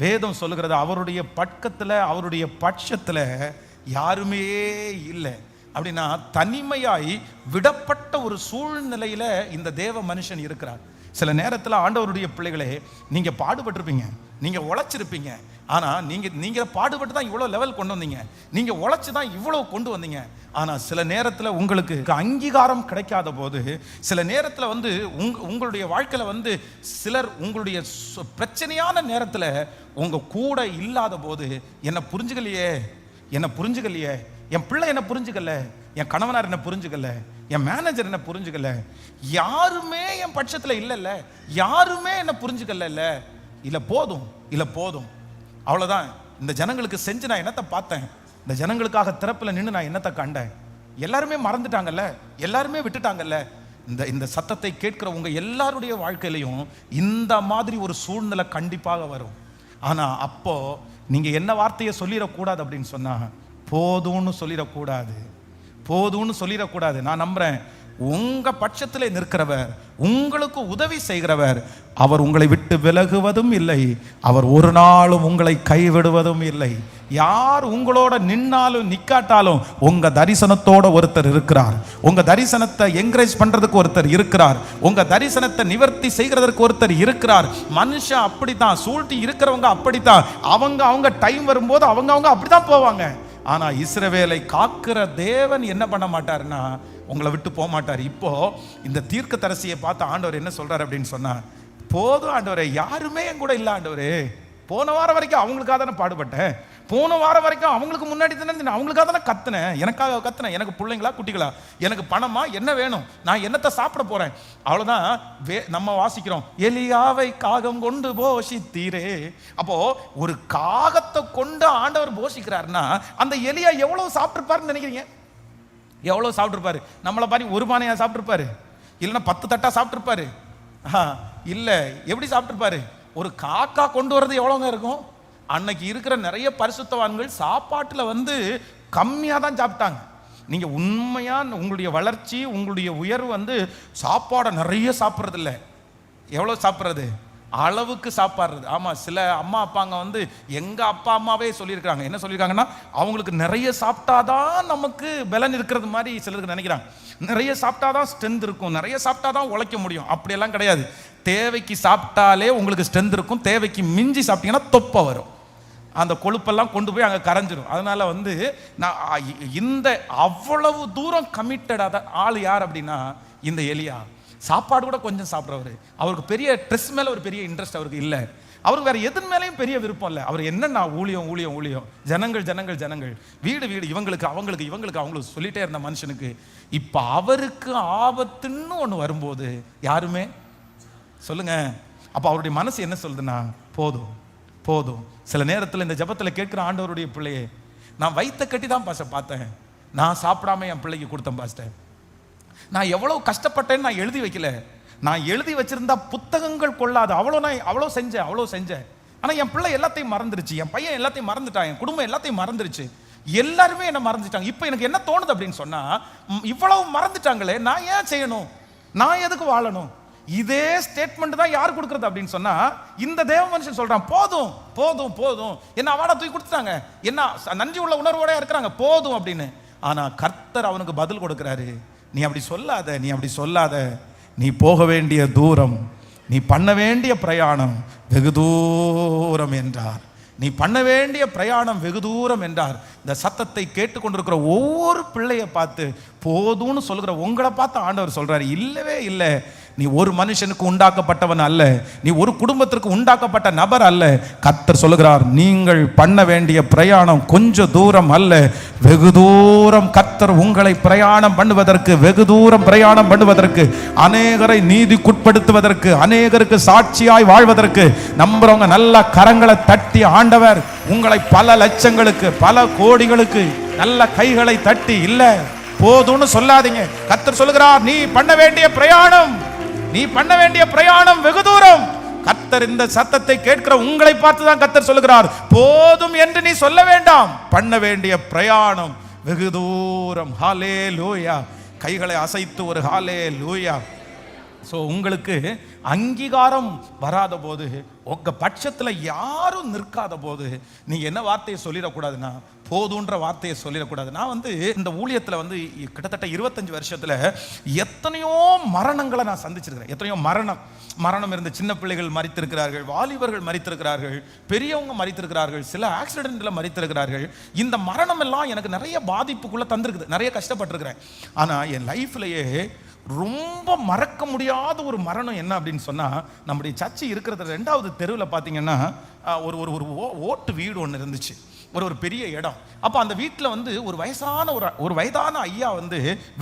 வேதம் சொல்லுகிறது, அவருடைய பக்கத்தில் அவருடைய பட்சத்தில் யாருமே இல்லை. அப்படின்னா தனிமையாய் விடப்பட்ட ஒரு சூழ்நிலையில இந்த தேவ மனுஷன் இருக்கிறார். சில நேரத்தில் ஆண்டவருடைய பிள்ளைகளே, நீங்க பாடுபட்டிருப்பீங்க, நீங்க உழைச்சிருப்பீங்க, ஆனா நீங்க பாடுபட்டு தான் இவ்வளவு லெவல் கொண்டு வந்தீங்க, நீங்க உழைச்சு தான் இவ்வளவு கொண்டு வந்தீங்க. ஆனா சில நேரத்தில் உங்களுக்கு அங்கீகாரம் கிடைக்காத போது, சில நேரத்தில் வந்து உங்களுடைய வாழ்க்கையில வந்து சிலர் உங்களுடைய பிரச்சனையான நேரத்தில் உங்க கூட இல்லாத போது, என்ன புரிஞ்சுக்கலையே, என்ன புரிஞ்சுக்கலையே, என் பிள்ளை என்ன புரிஞ்சுக்கல, என் கணவனார் என்ன புரிஞ்சுக்கல, என் மேனேஜர் என்ன புரிஞ்சுக்கல, யாருமே என் பட்சத்தில் இல்லைல்ல, யாருமே என்ன புரிஞ்சுக்கல, இல்லை போதும், இல்லை போதும், அவ்வளோதான், இந்த ஜனங்களுக்கு செஞ்சு நான் என்னத்தை பார்த்தேன், இந்த ஜனங்களுக்காக திறப்பில் நின்று நான் என்னத்தை கண்டேன், எல்லாருமே மறந்துட்டாங்கல்ல, எல்லாருமே விட்டுட்டாங்கல்ல. இந்த சத்தத்தை கேட்கிற உங்க எல்லாருடைய வாழ்க்கையிலையும் இந்த மாதிரி ஒரு சூழ்நிலை கண்டிப்பாக வரும். ஆனா அப்போ நீங்க என்ன வார்த்தையை சொல்லிடக்கூடாது அப்படின்னு சொன்னா, போதும்னு சொல்லிடக்கூடாது, போதும்னு சொல்லிடக்கூடாது. நான் நம்புறேன், உங்க பட்சத்திலே நிற்கிறவர், உங்களுக்கு உதவி செய்கிறவர், அவர் உங்களை விட்டு விலகுவதும் இல்லை, அவர் ஒரு நாளும் உங்களை கைவிடுவதும் இல்லை. யார் உங்களோட நின்னாலும் நிக்காட்டாலும் உங்க தரிசனத்தோட ஒருத்தர் இருக்கிறார், உங்க தரிசனத்தை என்கரேஜ் பண்றதுக்கு ஒருத்தர் இருக்கிறார், உங்க தரிசனத்தை நிவர்த்தி செய்கிறதற்கு ஒருத்தர் இருக்கிறார். மனுஷன் அப்படித்தான், சூழ்ச்சி இருக்கிறவங்க அப்படித்தான், அவங்க டைம் வரும்போது அவங்க அப்படித்தான் போவாங்க. ஆனா இஸ்ரவேலை காக்கிற தேவன் என்ன பண்ண மாட்டாருன்னா, உங்களை விட்டு போக மாட்டார். இப்போ இந்த தீர்க்கதரிசியை பார்த்து ஆண்டவர் என்ன சொல்றாரு அப்படின்னு சொன்னா, போதும் ஆண்டவரே, யாருமே என் கூட இல்லை ஆண்டவரே, போன வாரம் வரைக்கும் அவங்களுக்காக தானே பாடுபட்டேன், போன வாரம் வரைக்கும் அவங்களுக்கு முன்னாடி தானே அவங்களுக்காக தானே கத்துனேன், எனக்காக கத்துனேன், எனக்கு பிள்ளைங்களா குட்டிகளா, எனக்கு பணமா, என்ன வேணும், நான் என்னத்தை சாப்பிட போறேன், அவ்வளவுதான். நம்ம வாசிக்கிறோம், எலியாவை காகம் கொண்டு போஷித்தீரே. அப்போ ஒரு காகத்தை கொண்டு ஆண்டவர் போஷிக்கிறாருன்னா, அந்த எலியா எவ்வளவு சாப்பிட்டுருப்பாருன்னு நினைக்கிறீங்க? எவ்வளவு சாப்பிட்டுருப்பாரு? நம்மளை பாருங்க, ஒரு பானையா சாப்பிட்டுருப்பாரு, இல்லைன்னா 10 தட்டா சாப்பிட்டுருப்பாரு, இல்ல எப்படி சாப்பிட்டுருப்பாரு? ஒரு காக்கா கொண்டு வர்றது எவ்வளோங்க இருக்கும்? அன்னைக்கு இருக்கிற நிறைய பரிசுத்தவான்கள் சாப்பாட்டில் வந்து கம்மியாக தான் சாப்பிட்டாங்க. நீங்கள் உண்மையாக உங்களுடைய வளர்ச்சி, உங்களுடைய உயர்வு வந்து சாப்பாடை நிறைய சாப்பிட்றது இல்லை, எவ்வளோ சாப்பிட்றது, அளவுக்கு சாப்பிட்றது. ஆமாம், சில அம்மா அப்பாங்க வந்து எங்கள் அப்பா அம்மாவே சொல்லியிருக்காங்க, என்ன சொல்லியிருக்காங்கன்னா, அவங்களுக்கு நிறைய சாப்பிட்டாதான் நமக்கு பலன் இருக்கிறது மாதிரி சிலருக்கு நினைக்கிறாங்க. நிறைய சாப்பிட்டாதான் ஸ்ட்ரென்த் இருக்கும், நிறைய சாப்பிட்டாதான் உழைக்க முடியும். அப்படியெல்லாம் கிடையாது. தேவைக்கு சாப்பிட்டாலே உங்களுக்கு ஸ்ட்ரென்த் இருக்கும், தேவைக்கு மிஞ்சி சாப்பிட்டீங்கன்னா தொப்பை வரும், அந்த கொழுப்பெல்லாம் கொண்டு போய் அங்கே கரைஞ்சிடும். அதனால வந்து நான் இந்த அவ்வளவு தூரம் கமிட்டடாத ஆள் யார் அப்படின்னா இந்த எலியா. சாப்பாடு கூட கொஞ்சம் சாப்பிட்றவர், அவருக்கு பெரிய ட்ரெஸ் மேலே ஒரு பெரிய இன்ட்ரெஸ்ட் அவருக்கு இல்லை, அவருக்கு வேற எதன் மேலேயும் பெரிய விருப்பம் இல்லை. அவர் என்னன்னா ஊழியம் ஊழியம் ஊழியம், ஜனங்கள் ஜனங்கள் ஜனங்கள், வீடு வீடு, இவங்களுக்கு அவங்களுக்கு இவங்களுக்கு அவங்களுக்கு சொல்லிட்டே இருந்த மனுஷனுக்கு இப்போ அவருக்கு ஆபத்துன்னு ஒன்று வரும்போது யாருமே சொல்லுங்க. அப்போ அவருடைய மனசு என்ன சொல்லுதுன்னா, போதும் போதும். சில நேரத்தில் இந்த ஜபத்தில் கேட்குற ஆண்டவருடைய பிள்ளையே, நான் வயிற்ற கட்டி தான் பாஸ்டர் பார்த்தேன், நான் சாப்பிடாம என் பிள்ளைக்கு கொடுத்தேன் பாஸ்டர், நான் எவ்வளோ கஷ்டப்பட்டேன்னு நான் எழுதி வைக்கல, நான் எழுதி வச்சிருந்தா புத்தகங்கள் கொள்ளாது, நான் அவ்வளோ செஞ்சேன், ஆனால் என் பிள்ளை எல்லாத்தையும் மறந்துருச்சு, என் பையன் எல்லாத்தையும் மறந்துட்டான், என் குடும்பம் எல்லாத்தையும் மறந்துருச்சு, எல்லாருமே என்ன மறந்துட்டாங்க. இப்போ எனக்கு என்ன தோணுது அப்படின்னு சொன்னா, இவ்வளவு மறந்துட்டாங்களே, நான் ஏன் செய்யணும், நான் எதுக்கு வாழணும்? இதே ஸ்டேட்மெண்ட் தான் யார் கொடுக்கறது அப்படின்னு சொன்னா, இந்த தேவ மனுஷன் சொல்றான், போதும் போதும் போதும், என்ன அவார்டை தூக்கி கொடுத்துட்டாங்க, என்ன நன்றி உள்ள உணர்வோட இருக்கிறாங்க, போதும் அப்படின்னு. ஆனா கர்த்தர் அவனுக்கு பதில் கொடுக்கிறாரு, நீ அப்படி சொல்லாத, நீ அப்படி சொல்லாத. நீ போக வேண்டிய தூரம், நீ பண்ண வேண்டிய பிரயாணம் வெகு தூரம் என்றார். நீ பண்ண வேண்டிய பிரயாணம் வெகு தூரம் என்றார். இந்த சத்தத்தை கேட்டுக்கொண்டிருக்கிற ஒவ்வொரு பிள்ளையை பார்த்து போதும்னு சொல்கிற உங்களை பார்த்து ஆண்டவர் சொல்றாரு, இல்லவே இல்லை, நீ ஒரு மனுஷனுக்கு உண்டாக்கப்பட்டவன் அல்ல, நீ ஒரு குடும்பத்திற்கு உண்டாக்கப்பட்ட நபர் அல்ல. கர்த்தர் சொல்லுகிறார், நீங்கள் பண்ண வேண்டிய பிரயாணம் கொஞ்ச தூரம் அல்ல, வெகு தூரம். கர்த்தர் உங்களை பிரயாணம் பண்ணுவதற்கு, வெகு தூரம் பிரயாணம் பண்ணுவதற்கு, அநேகரை நீதிக்குட்படுத்துவதற்கு, அநேகருக்கு சாட்சியாய் வாழ்வதற்கு நம்புறவங்க நல்ல கரங்களை தட்டி ஆண்டவர் உங்களை பல லட்சங்களுக்கு, பல கோடிகளுக்கு நல்ல கைகளை தட்டி இல்ல போதும்னு சொல்லாதீங்க. கர்த்தர் சொல்லுகிறார், நீ பண்ண வேண்டிய பிரயாணம், நீ பண்ண வேண்டிய பிரயாணம் வெகு தூரம். கர்த்தர் இந்த சத்தத்தை கேட்கிற உங்களை பார்த்து தான் கர்த்தர் சொல்லுகிறார், போதும் என்று நீ சொல்ல வேண்டாம், பண்ண வேண்டிய பிரயாணம் வெகு தூரம். ஹல்லேலூயா. கைகளை அசைத்து ஒரு ஹல்லேலூயா. ஸோ உங்களுக்கு அங்கீகாரம் வராத போது, உங்க பட்சத்தில் யாரும் நிற்காத போது, நீங்க என்ன வார்த்தையை சொல்லிடக்கூடாதுன்னா போதுன்ற வார்த்தையை சொல்லிடக்கூடாது. நான் இந்த ஊழியத்தில் கிட்டத்தட்ட 25 வருஷத்துல எத்தனையோ மரணங்களை நான் சந்திச்சிருக்கிறேன். எத்தனையோ மரணம் இருந்த சின்ன பிள்ளைகள் மரித்திருக்கிறார்கள், வாலிபர்கள் மரித்திருக்கிறார்கள், பெரியவங்க மரித்திருக்கிறார்கள், சில ஆக்சிடென்ட்ல மரித்திருக்கிறார்கள். இந்த மரணம் எல்லாம் எனக்கு நிறைய பாதிப்புக்குள்ள தந்திருக்குது, நிறைய கஷ்டப்பட்டிருக்கிறேன். ஆனா என் லைஃப்லயே ரொம்ப மறக்க முடியாத ஒரு மரணம் என்ன அப்படின்னு சொன்னா, நம்முடைய சர்ச்சை இருக்கிறது 2வது தெருவில் பார்த்தீங்கன்னா ஒரு ஓட்டு வீடு ஒன்று இருந்துச்சு, ஒரு பெரிய இடம். அப்போ அந்த வீட்டில் ஒரு வயதான ஐயா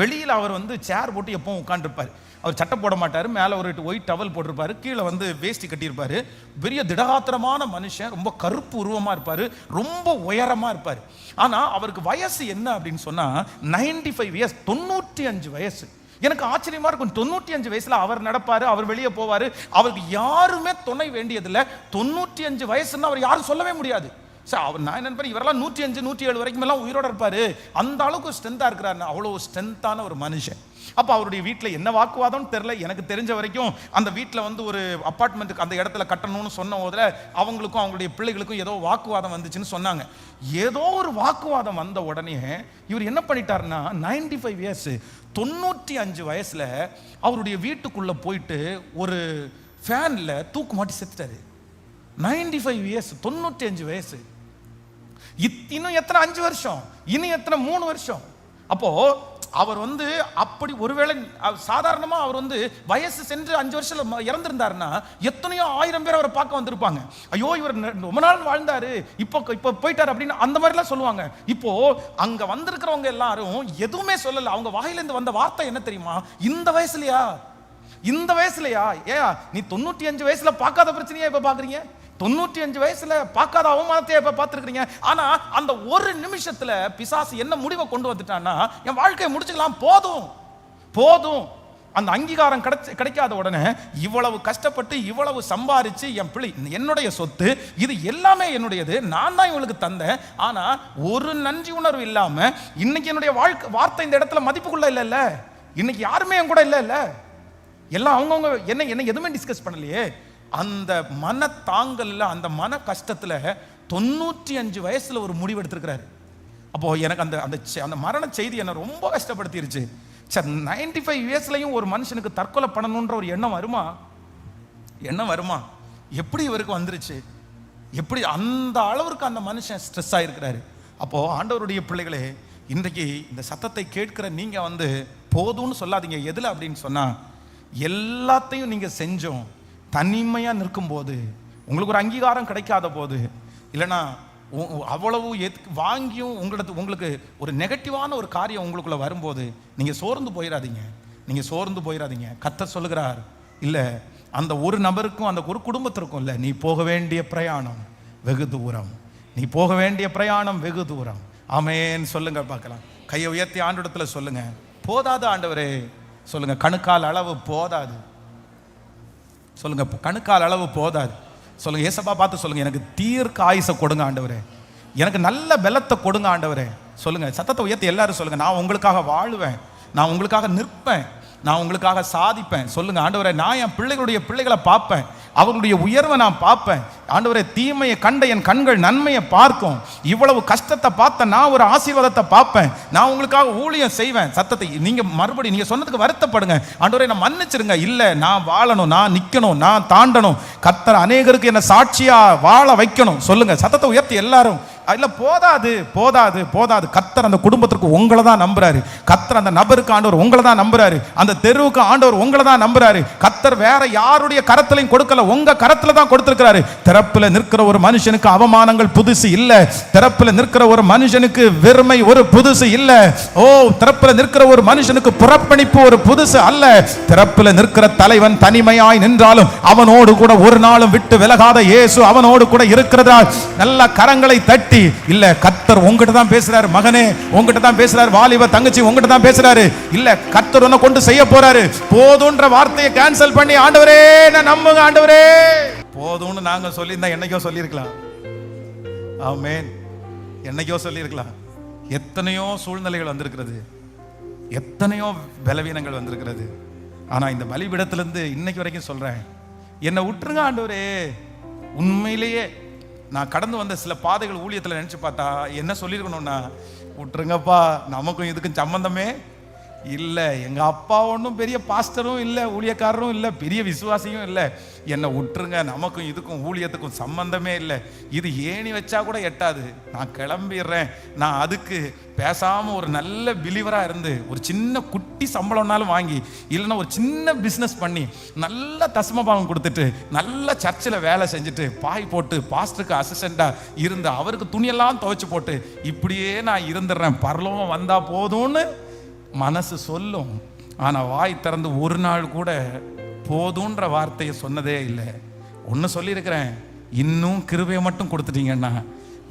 வெளியில் அவர் சேர் போட்டு எப்பவும் உட்காந்துருப்பார். அவர் சட்டை போட மாட்டார், மேலே ஒரு ஒயிட் டவல் போட்டிருப்பாரு, கீழே வேஷ்டி கட்டியிருப்பாரு. பெரிய திடகாத்திரமான மனுஷன், ரொம்ப கருப்பு உருவமாக இருப்பார், ரொம்ப உயரமாக இருப்பார். ஆனால் அவருக்கு வயசு என்ன அப்படின்னு சொன்னால் 95 இயர்ஸ், 95 வயசு. எனக்கு ஆச்சரியமா இருக்கும், 95 வயசுல அவர் நடப்பாரு, அவர் வெளியே போவாரு, அவருக்கு யாருமே துணை வேண்டியதில்லை. 95 வயசுன்னு அவர் யாரும் சொல்லவே முடியாது. அவர் நான் என்ன இவரெல்லாம் 105 107 வரைக்கும் எல்லாம் உயிரோட இருப்பாரு, அந்த அளவுக்கு ஸ்ட்ரென்த்தா இருக்கிறாரு. அவ்வளோ ஸ்ட்ரென்த்தான ஒரு மனுஷன். அப்போ அவருடைய வீட்டில் என்ன வாக்குவாதம் தெரியல. எனக்கு தெரிஞ்ச வரைக்கும் அந்த வீட்டில் ஒரு அப்பார்ட்மெண்ட்டுக்கு அந்த இடத்துல கட்டணும்னு சொன்ன போதுல அவங்களுக்கும் அவங்களுடைய பிள்ளைகளுக்கும் ஏதோ வாக்குவாதம் வந்துச்சுன்னு சொன்னாங்க. ஏதோ ஒரு வாக்குவாதம் வந்த உடனே இவர் என்ன பண்ணிட்டாருன்னா 95 இயர்ஸ், 95 வயசுல அவருடைய வீட்டுக்குள்ள போயிட்டு ஒரு ஃபேன்ல தூக்கு மாட்டி செத்துட்டாரு. 95 இயர்ஸ், 95 வயசு. இன்னும் எத்தனை 5 வருஷம், இன்னும் எத்தனை 3 வருஷம். அப்போ அவர் அப்படி ஒருவேளை சாதாரணமா அவர் வயசு சென்று 5 வருஷம் இறந்திருந்தாருன்னா எத்தனையோ 1000 பேர் அவரை பார்க்க வந்திருப்பாங்க. ஐயோ இவர் ரொம்ப நாள் வாழ்ந்தாரு, இப்போ போயிட்டாரு அப்படின்னு அந்த மாதிரிலாம் சொல்லுவாங்க. இப்போ அங்க வந்திருக்கிறவங்க எல்லாரும் எதுவுமே சொல்லல. அவங்க வாயிலிருந்து வந்த வார்த்தை என்ன தெரியுமா? இந்த வயசுலயா, இந்த வயசுலயா, நீ 95 வயசுல பார்க்காத பிரச்சனையா இப்ப பாக்குறீங்க, 95 வயசுல பார்க்காத அவமானத்தை இப்ப பார்த்திருக்கீங்க. ஆனா அந்த ஒரு நிமிஷத்துல பிசாசு என்ன முடிவை கொண்டு வந்துட்டான்னா, என் வாழ்க்கையை முடிச்சுக்கலாம், போதும் போதும். அந்த அங்கீகாரம் கிடைக்காத உடனே இவ்வளவு கஷ்டப்பட்டு இவ்வளவு சம்பாரிச்சு என் பிள்ளை என்னுடைய சொத்து, இது எல்லாமே என்னுடையது, நான் தான் இவளுக்கு தந்தேன். ஆனா ஒரு நன்றி உணர்வு இல்லாம இன்னைக்கு என்னுடைய வார்த்தை இந்த இடத்துல மதிப்புக்குள்ள இல்ல. இன்னைக்கு யாருமே என் கூட இல்ல. எல்லாம் அவங்கவுங்க என்ன எதுவுமே டிஸ்கஸ் பண்ணலையே. அந்த மன தாங்கல்ல, அந்த மன கஷ்டத்துல 95 வயசுல ஒரு முடிவு எடுத்திருக்கிறாரு. அப்போ எனக்கு அந்த மரண செய்தி என்ன ரொம்ப கஷ்டப்படுத்திருச்சு. சார் 95 இயர்ஸ்லயும் ஒரு மனுஷனுக்கு தற்கொலை பண்ணணுன்ற ஒரு எண்ணம் வருமா? எப்படி இவருக்கு வந்துருச்சு? எப்படி அந்த அளவுக்கு அந்த மனுஷன் ஸ்ட்ரெஸ் ஆயிருக்கிறாரு? அப்போ ஆண்டவருடைய பிள்ளைகளே, இன்றைக்கு இந்த சத்தத்தை கேட்கிற நீங்க போதும்னு சொல்லாதீங்க. எதுல அப்படின்னு சொன்னா, எல்லாத்தையும் நீங்க செஞ்சோம் தனிமையா நிற்கும் போது, உங்களுக்கு ஒரு அங்கீகாரம் கிடைக்காத போது, இல்லைன்னா அவ்வளவு வாங்கியும் உங்களுக்கு ஒரு நெகட்டிவான ஒரு காரியம் உங்களுக்குள்ள வரும்போது நீங்க சோர்ந்து போயிடாதீங்க. கர்த்தர் சொல்லுகிறார், இல்ல அந்த ஒரு நபருக்கும் அந்த ஒரு குடும்பத்திற்கும் இல்ல, நீ போக வேண்டிய பிரயாணம் வெகு தூரம், நீ போக வேண்டிய பிரயாணம் வெகு தூரம். ஆமென் சொல்லுங்க பார்க்கலாம். கையை உயர்த்தி ஆண்டவரிடத்துல சொல்லுங்க, போதாது ஆண்டவரே. சொல்லுங்க, கணுக்கால் அளவு போதாது. சொல்லுங்க, கணுக்கால் அளவு போதாது. சொல்லுங்க, ஏசப்பா பார்த்து சொல்லுங்க, எனக்கு தீர்க்க ஆயுசை கொடுங்க ஆண்டவரே, எனக்கு நல்ல பலத்தை கொடுங்க ஆண்டவரே. சொல்லுங்க, சத்தத்தை உயர்த்தி எல்லாரும் சொல்லுங்க, நான் உங்களுக்காக வாழுவேன், நான் உங்களுக்காக நிற்பேன், நான் உங்களுக்காக சாதிப்பேன். சொல்லுங்க, ஆண்டவரே நான் என் பிள்ளைகளை பார்ப்பேன், அவர்களுடைய உயர்வை நான் பார்ப்பேன், ஆண்டவரே தீமையை கண்ட என் கண்கள் நன்மையை பார்க்கும். இவ்வளவு கஷ்டத்தை பார்த்த நான் ஒரு ஆசீர்வாதத்தை பார்ப்பேன். நான் உங்களுக்காக ஊழியம் செய்வேன். சத்தத்தை நீங்க மறுபடியும் நீங்க சொன்னதுக்கு வருத்தப்படுங்க. ஆண்டவரே நான் மன்னிச்சிருங்க. இல்ல நான் வாழணும், நான் நிக்கணும், நான் தாண்டணும். கர்த்தர் அநேகருக்கு என்ன சாட்சியா வாழ வைக்கணும். சொல்லுங்க, சத்தத்தை உயர்த்தி எல்லாரும். இல்ல போதாது போதாது போதாது. கர்த்தர் அந்த குடும்பத்திற்கு உங்களை தான் நம்புறாரு. கர்த்தர் அந்த நபருக்கு ஆண்டவர் உங்களை தான் நம்புறாரு. அந்த தெருவுக்கு ஆண்டவர் உங்களை தான் நம்புறாரு. கர்த்தர் வேற யாருடைய கரத்திலையும் கொடுக்கல, உங்க கரத்துல தான் கொடுத்திருக்கிறாரு. திறப்புல நிற்கிற ஒரு மனுஷனுக்கு அவமானங்கள் புதுசு இல்ல. திறப்புல நிற்கிற ஒரு மனுஷனுக்கு வெறுமை ஒரு புதுசு இல்ல. ஓ, திறப்புல நிற்கிற ஒரு மனுஷனுக்கு புறப்பணிப்பு ஒரு புதுசு அல்ல. திறப்புல நிற்கிற தலைவன் தனிமையாய் நின்றாலும் அவனோடு கூட ஒரு நாளும் விட்டு விலகாத இயேசு அவனோடு கூட இருக்கிறதா. நல்ல கரங்களை தட்டி, இல்ல கர்த்தர் உங்ககிட்ட தான் பேசுறாரு. மகனே உங்ககிட்ட தான் பேசுறாரு. வாலிப தங்கச்சி உங்ககிட்ட தான் பேசுறாரு. இல்ல கர்த்தர் உன்னை கொண்டு செய்ய போறாரு. போதுன்ற வார்த்தையை கேன்சல் பண்ணி, ஆண்டவரே நான் நம்புங்க, ஆண்டவரே போதும்னு நாங்க சொல்லியிருந்தா என்னைக்கோ சொல்லியிருக்கலாம். ஆமென், என்னைக்கோ சொல்லியிருக்கலாம். எத்தனையோ சூழ்நிலைகள் வந்திருக்கிறது, எத்தனையோ பலவீனங்கள் வந்திருக்கிறது. ஆனா இந்த பலிபீடத்திலிருந்து இன்னைக்கு வரைக்கும் சொல்றேன், என்னை விட்டுருங்க ஆண்டவரே. உண்மையிலேயே நான் கடந்து வந்த சில பாதைகள் ஊழியத்தில் நினைச்சு பார்த்தா என்ன சொல்லியிருக்கணும்னா, விட்டுருங்கப்பா, நமக்கும் இதுக்கும் சம்பந்தமே இல்லை. எங்க அப்பா ஒன்றும் பெரிய பாஸ்டரும் இல்லை, ஊழியக்காரரும் இல்லை, பெரிய விசுவாசியும் இல்லை. என்னை விட்டுருங்க, நமக்கும் இதுக்கும் ஊழியத்துக்கும் சம்பந்தமே இல்லை. இது ஏணி வச்சா கூட எட்டாது. நான் கிளம்பிடுறேன். நான் அதுக்கு பேசாம ஒரு நல்ல பிலீவரா இருந்து ஒரு சின்ன குட்டி சம்பளம்னாலும் வாங்கி, இல்லைன்னா ஒரு சின்ன பிஸ்னஸ் பண்ணி நல்ல தசமபாகம் கொடுத்துட்டு நல்ல சர்ச்சில் வேலை செஞ்சுட்டு பாய் போட்டு பாஸ்டருக்கு அசிஸ்டண்டா இருந்து அவருக்கு துணியெல்லாம் துவைச்சு போட்டு இப்படியே நான் இருந்துடுறேன், பரலோகம் வந்தா போதும்னு மனசு சொல்லும். ஆனா வாய் திறந்து ஒரு நாள் கூட போதுன்ற வார்த்தையை சொன்னதே இல்லை. ஒன்று சொல்லியிருக்கிறேன், இன்னும் கிருபையை மட்டும் கொடுத்துட்டீங்கன்னா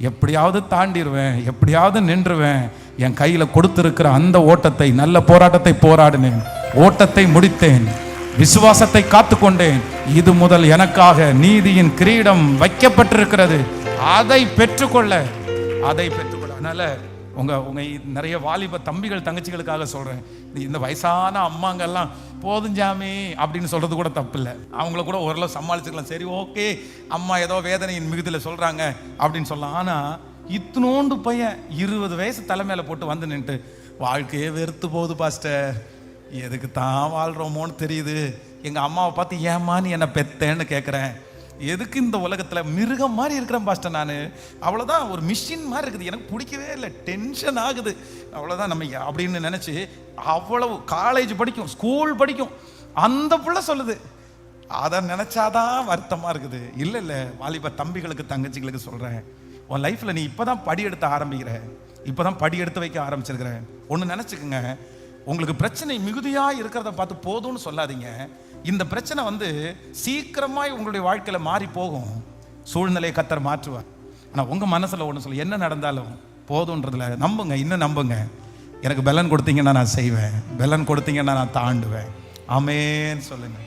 எப்படியாவது தாண்டிடுவேன், எப்படியாவது நின்றுவேன். என் கையில கொடுத்திருக்கிற அந்த ஓட்டத்தை, நல்ல போராட்டத்தை போராடினேன், ஓட்டத்தை முடித்தேன், விசுவாசத்தை காத்துக்கொண்டேன். இது முதல் எனக்காக நீதியின் கிரீடம் வைக்கப்பட்டிருக்கிறது. அதை பெற்றுக்கொள்ள, அதை பெற்றுக்கொள்ள. அதனால உங்க நிறைய வாலிப தம்பிகள் தங்கச்சிகளுக்காக சொல்றேன், இந்த வயசான அம்மாங்கெல்லாம் போதும் ஜாமி அப்படின்னு சொல்றது கூட தப்பு இல்லை. அவங்கள கூட ஓரளவு சமாளிச்சுக்கலாம். சரி ஓகே, அம்மா ஏதோ வேதனையின் மிகுதியில் சொல்றாங்க அப்படின்னு சொல்லலாம். ஆனா இத்தினோண்டு பையன் 20 வயசு தலைமையில போட்டு வந்து நின்று வாழ்க்கையே வெறுத்து போகுது பாஸ்டர், எதுக்கு தான் வாழ்றோமோன்னு தெரியுது, எங்க அம்மாவை பார்த்து ஏம்மா நீ என்ன பெத்தேன்னு கேட்குறேன், எதுக்கு இந்த உலகத்தில் மிருகம் மாதிரி இருக்கிறேன் பாஸ்டர் நான், அவ்வளோதான், ஒரு மிஷின் மாதிரி இருக்குது, எனக்கு பிடிக்கவே இல்லை, டென்ஷன் ஆகுது, அவ்வளோதான் நம்ம அப்படின்னு நினச்சி அவ்வளவு காலேஜ் படிக்கும், ஸ்கூல் படிக்கும் அந்த பிள்ளை சொல்லுது. அதை நினச்சாதான் வருத்தமாக இருக்குது. இல்லை இல்லை, வாலிப தம்பிகளுக்கு தங்கச்சிகளுக்கு சொல்கிறேன், உன் லைஃப்பில் நீ இப்போ தான் படி எடுத்து ஆரம்பிக்கிற, இப்போ தான் படி எடுத்து வைக்க ஆரம்பிச்சிருக்கிற. ஒன்று நினச்சிக்கோங்க, உங்களுக்கு பிரச்சனை மிகுதியாக இருக்கிறத பார்த்து போதும்னு சொல்லாதீங்க. இந்த பிரச்சனை சீக்கிரமாய் உங்களுடைய வாழ்க்கையில மாறி போகும். சூழ்நிலையை கர்த்தர் மாற்றுவார். ஆனால் உங்க மனசுல ஒன்று சொல்ல, என்ன நடந்தாலும் போதுன்றதுல நம்புங்க, இன்னும் நம்புங்க. எனக்கு பலன் கொடுத்தீங்கன்னா நான் செய்வேன், பலன் கொடுத்தீங்கன்னா நான் தாண்டுவேன். ஆமென் சொல்லுங்க.